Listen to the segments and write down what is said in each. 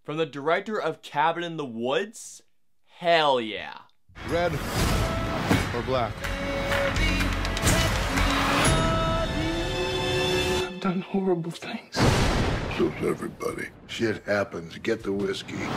From the director of Cabin in the Woods? Hell yeah. Red or black? I've done horrible things. So's everybody. Shit happens. Get the whiskey.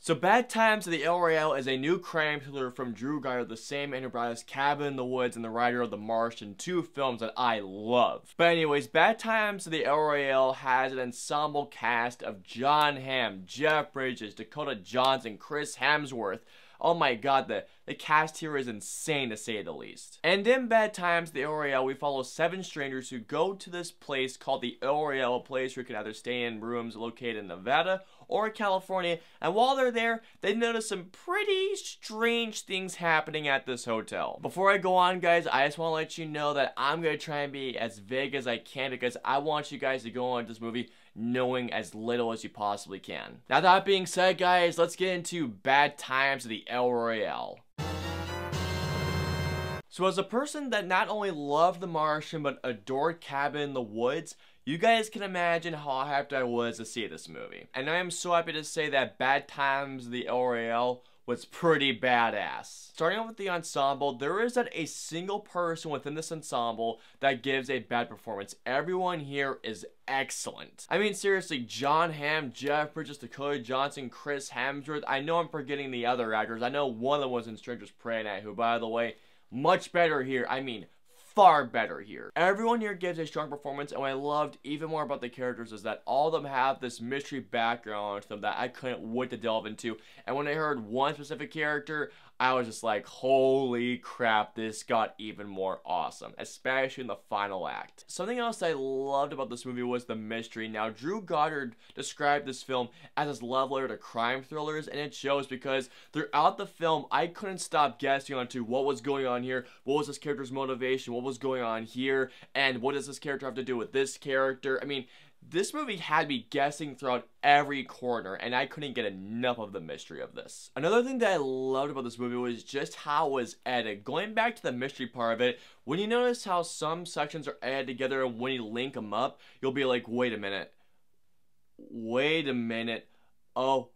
So Bad Times at the El Royale is a new crime thriller from Drew Goddard, the same enterprise Cabin in the Woods and the writer of The Martian, two films that I love. But anyways, Bad Times at the El Royale has an ensemble cast of Jon Hamm, Jeff Bridges, Dakota Johnson, Chris Hemsworth. Oh my god, the cast here is insane to say the least. And in Bad Times at the El Royale, we follow 7 strangers who go to this place called the El Royale, a place where you can either stay in rooms located in Nevada or California, and while they're there, they notice some pretty strange things happening at this hotel. Before I go on, guys, I just want to let you know that I'm going to try and be as vague as I can because I want you guys to go on this movie knowing as little as you possibly can. Now that being said, guys, let's get into Bad Times at the El Royale. So as a person that not only loved The Martian but adored Cabin in the Woods, you guys can imagine how hyped I was to see this movie. And I am so happy to say that Bad Times at the El Royale was pretty badass. Starting off with the ensemble, there isn't a single person within this ensemble that gives a bad performance. Everyone here is excellent. I mean, seriously, Jon Hamm, Jeff Bridges, Dakota Johnson, Chris Hemsworth. I know I'm forgetting the other actors. I know one of them was in Strangers Prey Night, who, by the way, much better here. I mean, far better here. Everyone here gives a strong performance, and what I loved even more about the characters is that all of them have this mystery background to them that I couldn't wait to delve into. And when I heard one specific character, I was just like, holy crap, this got even more awesome, especially in the final act. Something else I loved about this movie was the mystery. Now, Drew Goddard described this film as his love letter to crime thrillers, and it shows because throughout the film, I couldn't stop guessing onto what was going on here, what was this character's motivation, what was going on here, and what does this character have to do with this character. I mean, this movie had me guessing throughout every corner, and I couldn't get enough of the mystery of this. Another thing that I loved about this movie was just how it was edited. Going back to the mystery part of it, when you notice how some sections are edited together and when you link them up, you'll be like, wait a minute. Oh,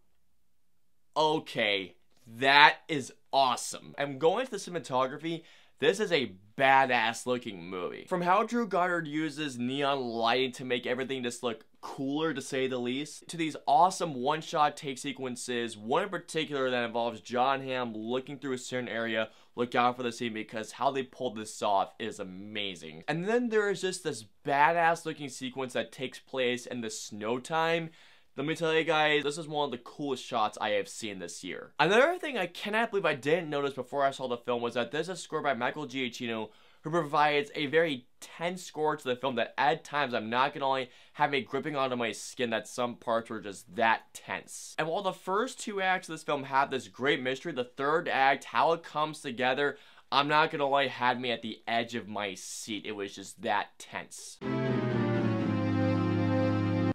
okay. That is awesome. I'm going to the cinematography. This is a badass looking movie. From how Drew Goddard uses neon lighting to make everything just look cooler, to say the least, to these awesome one-shot take sequences, one in particular that involves Jon Hamm looking through a certain area. Look out for the scene because how they pulled this off is amazing. And then there is just this badass looking sequence that takes place in the snow time. Let me tell you guys, this is one of the coolest shots I have seen this year. Another thing I cannot believe I didn't notice before I saw the film was that this is scored by Michael Giacchino, who provides a very tense score to the film that at times, I'm not gonna lie, had me gripping onto my skin that some parts were just that tense. And while the first 2 acts of this film have this great mystery, the third act, how it comes together, I'm not gonna lie, had me at the edge of my seat. It was just that tense.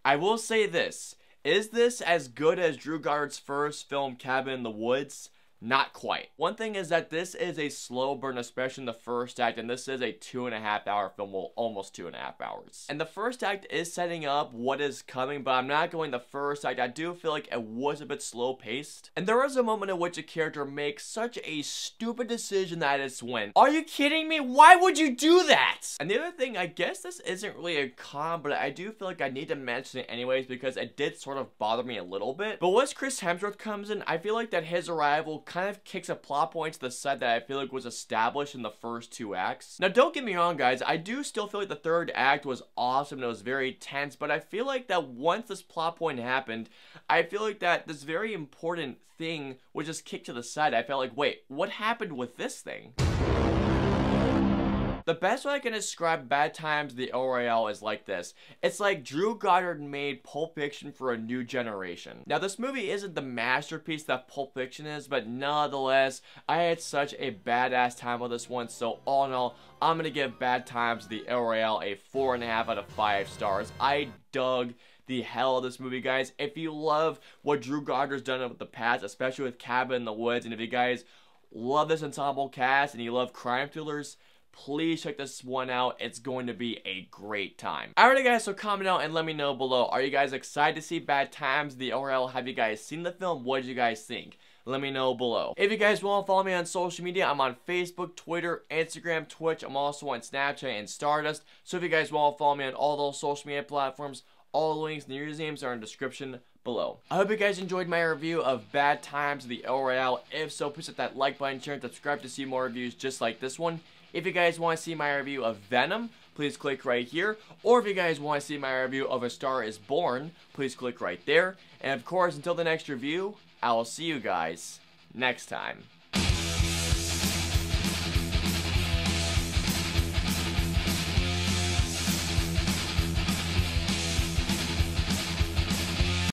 I will say this. Is this as good as Drew Goddard's first film, Cabin in the Woods? Not quite. One thing is that this is a slow burn, especially in the first act, and this is a 2.5 hour film, well, almost 2.5 hours. And the first act is setting up what is coming, but I'm not going the first act. I do feel like it was a bit slow paced. And there was a moment in which a character makes such a stupid decision that it's when, are you kidding me? Why would you do that? And the other thing, I guess this isn't really a con, but I do feel like I need to mention it anyways because it did sort of bother me a little bit. But once Chris Hemsworth comes in, I feel like that his arrival kind of kicks a plot point to the side that I feel like was established in the first 2 acts. Now, don't get me wrong, guys. I do still feel like the third act was awesome and it was very tense, but I feel like that once this plot point happened, I feel like that this very important thing was just kicked to the side. I felt like, wait, what happened with this thing? The best way I can describe Bad Times at the El Royale is like this. It's like Drew Goddard made Pulp Fiction for a new generation. Now, this movie isn't the masterpiece that Pulp Fiction is, but nonetheless, I had such a badass time with this one. So all in all, I'm going to give Bad Times at the El Royale a 4.5 out of 5 stars. I dug the hell of this movie, guys. If you love what Drew Goddard's done with the past, especially with Cabin in the Woods, and if you guys love this ensemble cast and you love crime thrillers, please check this one out. It's going to be a great time. Alright guys, so comment out and let me know below. Are you guys excited to see Bad Times, the Royale? Have you guys seen the film? What did you guys think? Let me know below. If you guys want to follow me on social media, I'm on Facebook, Twitter, Instagram, Twitch. I'm also on Snapchat and Stardust. So if you guys want to follow me on all those social media platforms, all the links and usernames are in the description below. I hope you guys enjoyed my review of Bad Times, the Royale. If so, please hit that like button, share, and subscribe to see more reviews just like this one. If you guys want to see my review of Venom, please click right here. Or if you guys want to see my review of A Star Is Born, please click right there. And of course, until the next review, I will see you guys next time.